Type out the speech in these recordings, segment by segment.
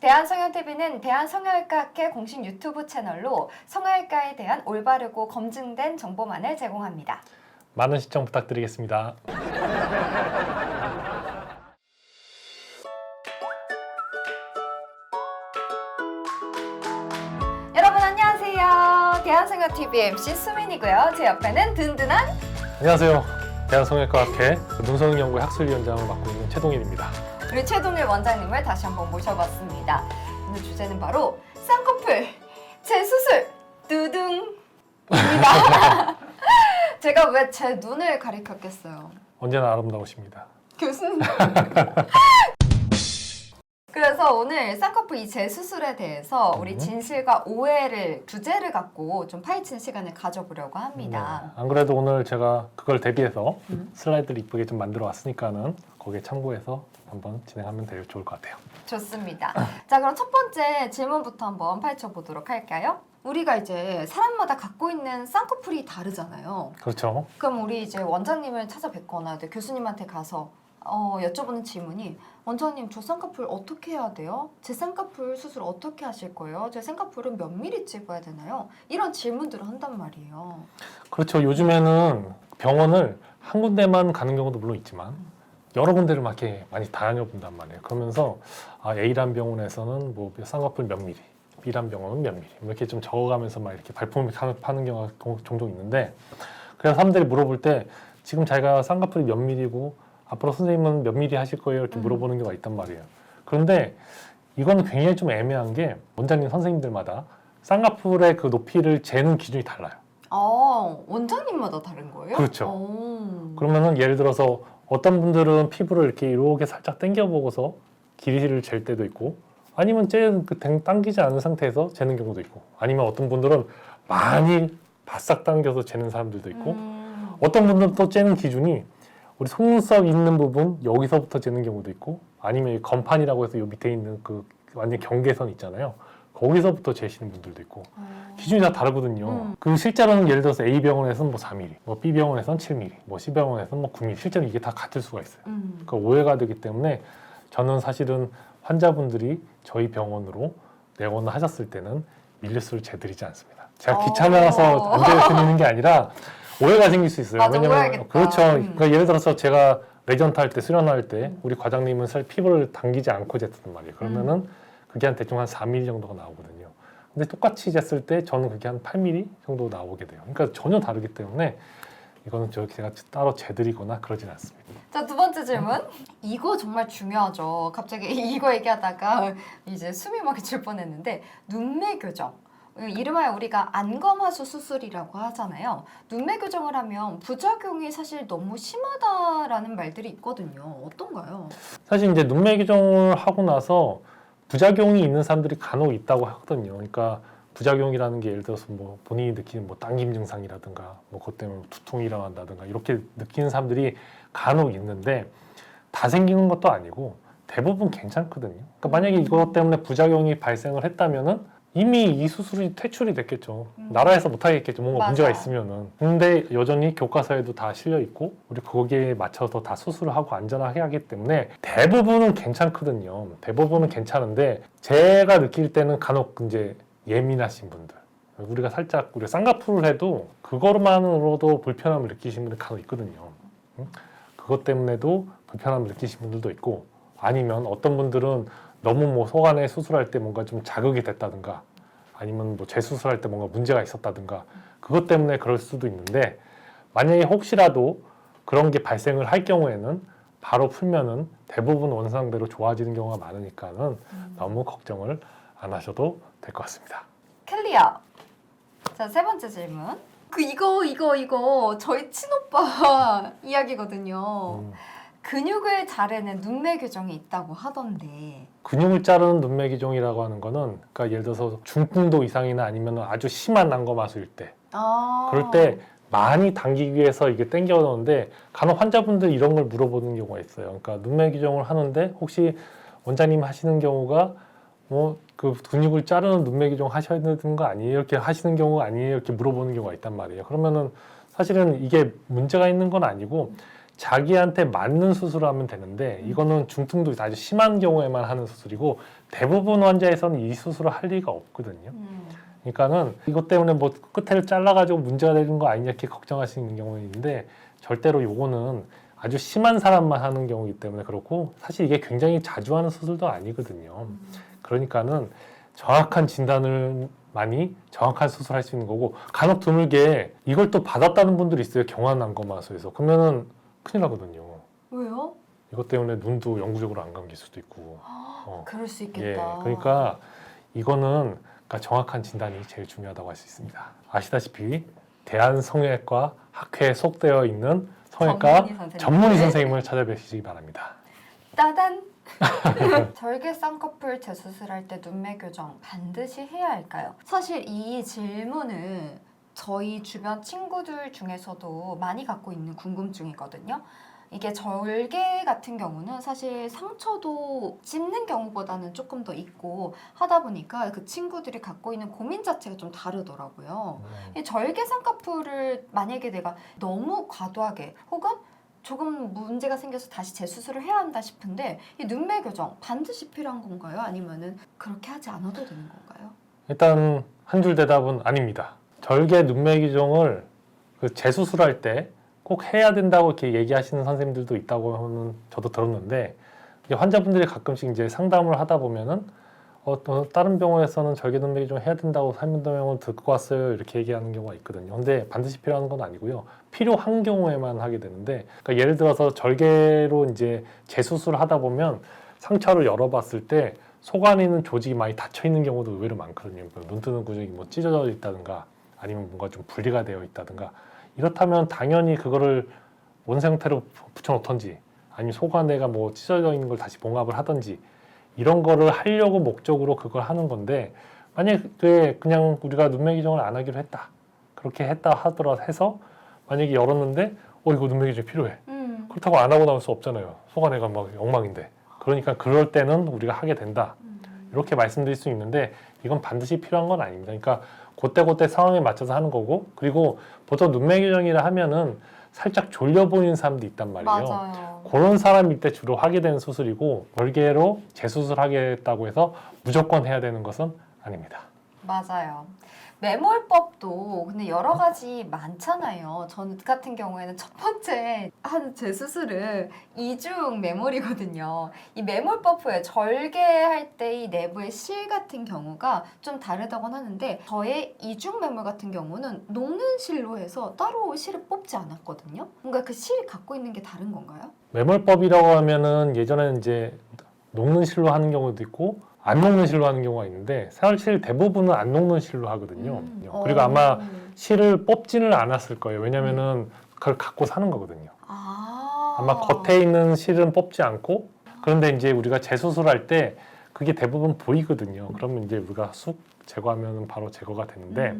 대한성형TV는 대한성형외과학회 공식 유튜브 채널로 성형외과에 대한 올바르고 검증된 정보만을 제공합니다. 많은 시청 부탁드리겠습니다. 여러분 안녕하세요. 대한성형TV MC 수민이고요. 제 옆에는 든든한 안녕하세요. 대한성형외과학회 눈성연구회 학술위원장을 맡고 있는 최동일입니다. 우리 최동일 원장님을 다시 한번 모셔봤습니다. 오늘 주제는 바로 쌍꺼풀 재수술 두둥입니다. 제가 왜 제 눈을 가리켰겠어요? 언제나 아름다우십니다. 교수님. 그래서 오늘 쌍꺼풀 이 재수술에 대해서 우리 진실과 오해를 주제를 갖고 좀 파헤치는 시간을 가져보려고 합니다. 안 그래도 오늘 제가 그걸 대비해서 슬라이드를 이쁘게 좀 만들어 왔으니까는 거기에 참고해서 한번 진행하면 되게 좋을 것 같아요. 좋습니다. 자, 그럼 첫 번째 질문부터 한번 파헤쳐 보도록 할까요? 우리가 이제 사람마다 갖고 있는 쌍꺼풀이 다르잖아요. 그렇죠. 그럼 우리 이제 원장님을 찾아뵙거나 교수님한테 가서 여쭤보는 질문이 원장님 저 쌍꺼풀 어떻게 해야 돼요? 제 쌍꺼풀 수술 어떻게 하실 거예요? 제 쌍꺼풀은 몇 미리 찍어야 되나요? 이런 질문들을 한단 말이에요. 그렇죠. 요즘에는 병원을 한 군데만 가는 경우도 물론 있지만 여러 군데를 막 이렇게 많이 다녀본단 말이에요. 그러면서 A란 병원에서는 뭐 쌍꺼풀 몇 미리, B란 병원은 몇 미리 이렇게 좀 적어가면서 막 이렇게 발품을 파는 경우가 종종 있는데, 그래서 사람들이 물어볼 때 지금 자기가 쌍꺼풀이 몇 미리고 앞으로 선생님은 몇 미리 하실 거예요? 이렇게 물어보는 경우가 있단 말이에요. 그런데 이거는 굉장히 좀 애매한 게 원장님 선생님들마다 쌍꺼풀의 그 높이를 재는 기준이 달라요. 원장님마다 다른 거예요? 그렇죠. 그러면은 예를 들어서 어떤 분들은 피부를 이렇게 살짝 당겨보고서 길이를 잴 때도 있고, 아니면 당기지 않은 상태에서 재는 경우도 있고, 아니면 어떤 분들은 많이 바싹 당겨서 재는 사람들도 있고, 어떤 분들은 또 재는 기준이 우리 속눈썹 있는 부분 여기서부터 재는 경우도 있고, 아니면 이 건판이라고 해서 요 밑에 있는 그 완전 경계선 있잖아요. 거기서부터 재시는 분들도 있고 기준이 다 다르거든요. 그 실제로는 예를 들어서 A 병원에서는 뭐 4mm, 뭐 B 병원에서는 7mm, 뭐 C 병원에서는 뭐 9mm, 실제로 이게 다 같을 수가 있어요. 그러니까 오해가 되기 때문에 저는 사실은 환자분들이 저희 병원으로 내원을 하셨을 때는 밀리수를 재드리지 않습니다. 제가 귀찮아서 안 재드리는 게 아니라 오해가 생길 수 있어요. 맞아, 왜냐면 오해하겠다. 그렇죠. 그러니까 예를 들어서 제가 레전트 할 때, 수련할 때 우리 과장님은 피부를 당기지 않고 쟀단 말이에요. 그러면은 그게 대충 한 4mm 정도가 나오거든요. 근데 똑같이 쟀을 때 저는 그게 한 8mm 정도 나오게 돼요. 그러니까 전혀 다르기 때문에 이거는 제가 따로 재드리거나 그러진 않습니다. 자, 두 번째 질문. 이거 정말 중요하죠. 갑자기 이거 얘기하다가 이제 숨이 막힐 뻔했는데 눈매 교정. 이름하여 우리가 안검하수 수술이라고 하잖아요. 눈매 교정을 하면 부작용이 사실 너무 심하다라는 말들이 있거든요. 어떤가요? 사실 이제 눈매 교정을 하고 나서 부작용이 있는 사람들이 간혹 있다고 하거든요. 그러니까 부작용이라는 게 예를 들어서 뭐 본인이 느끼는 뭐 당김 증상이라든가 뭐 그것 때문에 두통이 일어난다든가 이렇게 느끼는 사람들이 간혹 있는데, 다 생기는 것도 아니고 대부분 괜찮거든요. 그러니까 만약에 이것 때문에 부작용이 발생을 했다면은 이미 이 수술이 퇴출이 됐겠죠. 나라에서 못하겠겠죠. 뭔가 맞아. 문제가 있으면은. 근데 여전히 교과서에도 다 실려 있고 우리 거기에 맞춰서 다 수술을 하고 안전하게 하기 때문에 대부분은 괜찮거든요. 대부분은 괜찮은데 제가 느낄 때는 간혹 이제 예민하신 분들, 우리가 쌍꺼풀을 해도 그것만으로도 불편함을 느끼시는 분들 간혹 있거든요. 그것 때문에도 불편함을 느끼시는 분들도 있고, 아니면 어떤 분들은 너무 뭐 속안에 수술할 때 뭔가 좀 자극이 됐다든가, 아니면 뭐 재수술할 때 뭔가 문제가 있었다든가, 그것 때문에 그럴 수도 있는데, 만약에 혹시라도 그런 게 발생을 할 경우에는 바로 풀면은 대부분 원상대로 좋아지는 경우가 많으니까는 너무 걱정을 안 하셔도 될 것 같습니다. 클리어. 자, 세 번째 질문. 이거 저희 친오빠 이야기거든요. 근육을 자르는 눈매 교정이 있다고 하던데. 근육을 자르는 눈매 교정이라고 하는 거는, 그러니까 예를 들어서 중풍도 이상이나 아니면 아주 심한 안검하수일 때, 그럴 때 많이 당기기 위해서 이게 당겨 놓는데, 간혹 환자분들이 이런 걸 물어보는 경우가 있어요. 그러니까 눈매 교정을 하는데 혹시 원장님 하시는 경우가 뭐 그 근육을 자르는 눈매 교정 하셔야 되는 거 아니에요? 이렇게 하시는 경우가 아니에요? 이렇게 물어보는 경우가 있단 말이에요. 그러면은 사실은 이게 문제가 있는 건 아니고, 자기한테 맞는 수술을 하면 되는데 이거는 중등도 아주 심한 경우에만 하는 수술이고 대부분 환자에서는 이 수술을 할 리가 없거든요. 그러니까는 이것 때문에 뭐 끝에를 잘라가지고 문제가 되는 거 아니냐 이렇게 걱정하시는 경우가 있는데 절대로 요거는 아주 심한 사람만 하는 경우이기 때문에 그렇고 사실 이게 굉장히 자주 하는 수술도 아니거든요. 그러니까는 정확한 진단을 많이 정확한 수술할 수 있는 거고 간혹 드물게 이걸 또 받았다는 분들이 있어요. 경화난검하수에서. 그러면은 큰일 나거든요. 왜요? 이것 때문에 눈도 영구적으로 안 감길 수도 있고. 그럴 수 예, 있겠다. 그러니까 이거는 그러니까 정확한 진단이 제일 중요하다고 할 수 있습니다. 아시다시피 대한성형외과 학회에 속되어 있는 성형외과 전문의 선생님을 찾아뵈시기 바랍니다. 따단! 절개 쌍꺼풀 재수술할 때 눈매 교정 반드시 해야 할까요? 사실 이 질문은 저희 주변 친구들 중에서도 많이 갖고 있는 궁금증이거든요. 이게 절개 같은 경우는 사실 상처도 찝는 경우보다는 조금 더 있고 하다 보니까 그 친구들이 갖고 있는 고민 자체가 좀 다르더라고요. 이 절개 쌍꺼풀을 만약에 내가 너무 과도하게 혹은 조금 문제가 생겨서 다시 재수술을 해야 한다 싶은데 이 눈매 교정 반드시 필요한 건가요? 아니면은 그렇게 하지 않아도 되는 건가요? 일단 한 줄 대답은 아닙니다. 절개 눈매 교정을 그 재수술할 때 꼭 해야 된다고 이렇게 얘기하시는 선생님들도 있다고는 저도 들었는데 이제 환자분들이 가끔씩 이제 상담을 하다 보면은 다른 병원에서는 절개 눈매 교정 해야 된다고 설명을 듣고 왔어요 이렇게 얘기하는 경우가 있거든요. 근데 반드시 필요한 건 아니고요. 필요한 경우에만 하게 되는데 그러니까 예를 들어서 절개로 이제 재수술을 하다 보면 상처를 열어봤을 때 속 안에 있는 조직이 많이 닫혀 있는 경우도 의외로 많거든요. 눈 뜨는 구멍이 뭐 찢어져 있다든가 아니면 뭔가 좀 분리가 되어 있다든가 이렇다면 당연히 그거를 원 상태로 붙여놓던지 아니면 속 안에가 뭐 찢어져 있는 걸 다시 봉합을 하던지 이런 거를 하려고 목적으로 그걸 하는 건데 만약에 그냥 우리가 눈매 교정을 안 하기로 했다 그렇게 했다 하더라도 해서 만약에 열었는데 이거 눈매 교정이 필요해 그렇다고 안 하고 나올 수 없잖아요. 속 안에가 막 엉망인데 그러니까 그럴 때는 우리가 하게 된다 이렇게 말씀드릴 수 있는데 이건 반드시 필요한 건 아닙니다. 그러니까 그때 상황에 맞춰서 하는 거고 그리고 보통 눈매 교정이라 하면은 살짝 졸려 보이는 사람도 있단 말이에요. 맞아요. 그런 사람일 때 주로 하게 되는 수술이고 절개로 재수술하겠다고 해서 무조건 해야 되는 것은 아닙니다. 맞아요. 매몰법도 근데 여러 가지 많잖아요. 전 같은 경우에는 첫 번째 한 재수술은 이중 매몰이거든요. 이 매몰법 후에 절개할 때 이 내부의 실 같은 경우가 좀 다르다고 하는데 저의 이중 매몰 같은 경우는 녹는 실로 해서 따로 실을 뽑지 않았거든요. 뭔가 그 실 갖고 있는 게 다른 건가요? 매몰법이라고 하면은 예전에는 이제 녹는 실로 하는 경우도 있고 안 녹는 실로 하는 경우가 있는데 사실 대부분은 안 녹는 실로 하거든요. 그리고 아마 실을 뽑지는 않았을 거예요. 왜냐면은 그걸 갖고 사는 거거든요. 아마 겉에 있는 실은 뽑지 않고 그런데 이제 우리가 재수술할 때 그게 대부분 보이거든요. 그러면 이제 우리가 쑥 제거하면 바로 제거가 되는데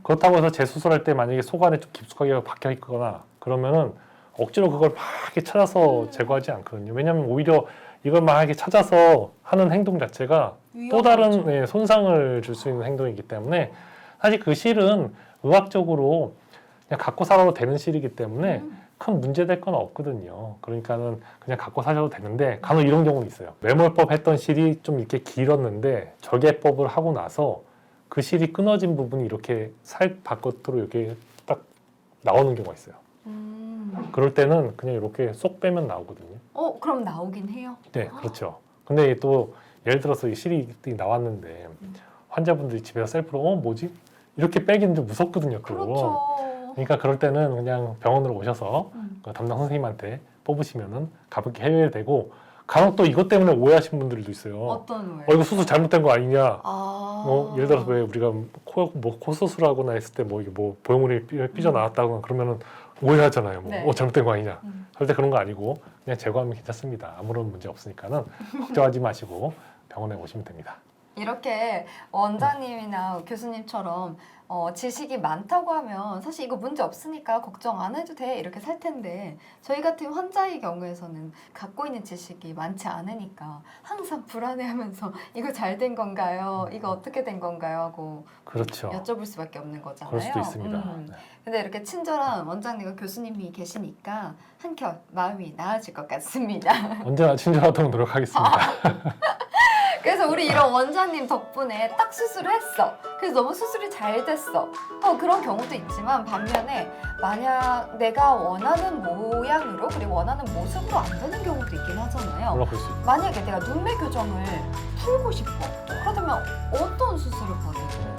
그렇다고 해서 재수술할 때 만약에 속 안에 좀 깊숙하게 박혀 있거나 그러면은 억지로 그걸 막 이렇게 찾아서 제거하지 않거든요. 왜냐하면 오히려 이걸 막 이렇게 찾아서 하는 행동 자체가 또 다른 손상을 줄 수 있는 행동이기 때문에 사실 그 실은 의학적으로 그냥 갖고 살아도 되는 실이기 때문에 큰 문제될 건 없거든요. 그러니까는 그냥 갖고 사셔도 되는데 간혹 이런 경우는 있어요. 매몰법 했던 실이 좀 이렇게 길었는데 절개법을 하고 나서 그 실이 끊어진 부분이 이렇게 살 바깥으로 이렇게 딱 나오는 경우가 있어요. 그럴 때는 그냥 이렇게 쏙 빼면 나오거든요. 그럼 나오긴 해요? 네, 그렇죠. 근데 또 예를 들어서 이 실이 나왔는데 환자분들이 집에서 셀프로 뭐지? 이렇게 빼기는 좀 무섭거든요. 또. 그렇죠. 그러니까 그럴 때는 그냥 병원으로 오셔서 그 담당 선생님한테 뽑으시면은 가볍게 해외에 되고 간혹 또 이것 때문에 오해하시는 분들도 있어요. 어떤 오해? 이거 수술 잘못된 거 아니냐? 아. 예를 들어서 왜 우리가 코 수술하거나 했을 때 뭐 이게 뭐 보형물이 삐져 나왔다거나 그러면은 오해하잖아요. 뭐 네. 잘못된 거 아니냐? 절대 그런 거 아니고 그냥 제거하면 괜찮습니다. 아무런 문제 없으니까는 걱정하지 마시고 병원에 오시면 됩니다. 이렇게 원장님이나 교수님처럼 지식이 많다고 하면 사실 이거 문제 없으니까 걱정 안 해도 돼 이렇게 살 텐데 저희 같은 환자의 경우에서는 갖고 있는 지식이 많지 않으니까 항상 불안해하면서 이거 잘 된 건가요? 이거 어떻게 된 건가요? 하고 그렇죠. 여쭤볼 수밖에 없는 거잖아요. 그럴 수도 있습니다. 네. 근데 이렇게 친절한 원장님과 교수님이 계시니까 한결 마음이 나아질 것 같습니다. 언제나 친절하도록 노력하겠습니다. 그래서 우리 이런 원장님 덕분에 딱 수술을 했어. 그래서 너무 수술이 잘 됐어. 그런 경우도 있지만 반면에 만약 내가 원하는 모양으로 그리고 원하는 모습으로 안 되는 경우도 있긴 하잖아요. 물론 그럴 수 있죠. 만약에 내가 눈매 교정을 풀고 싶어. 그렇다면 어떤 수술을 받아야 돼?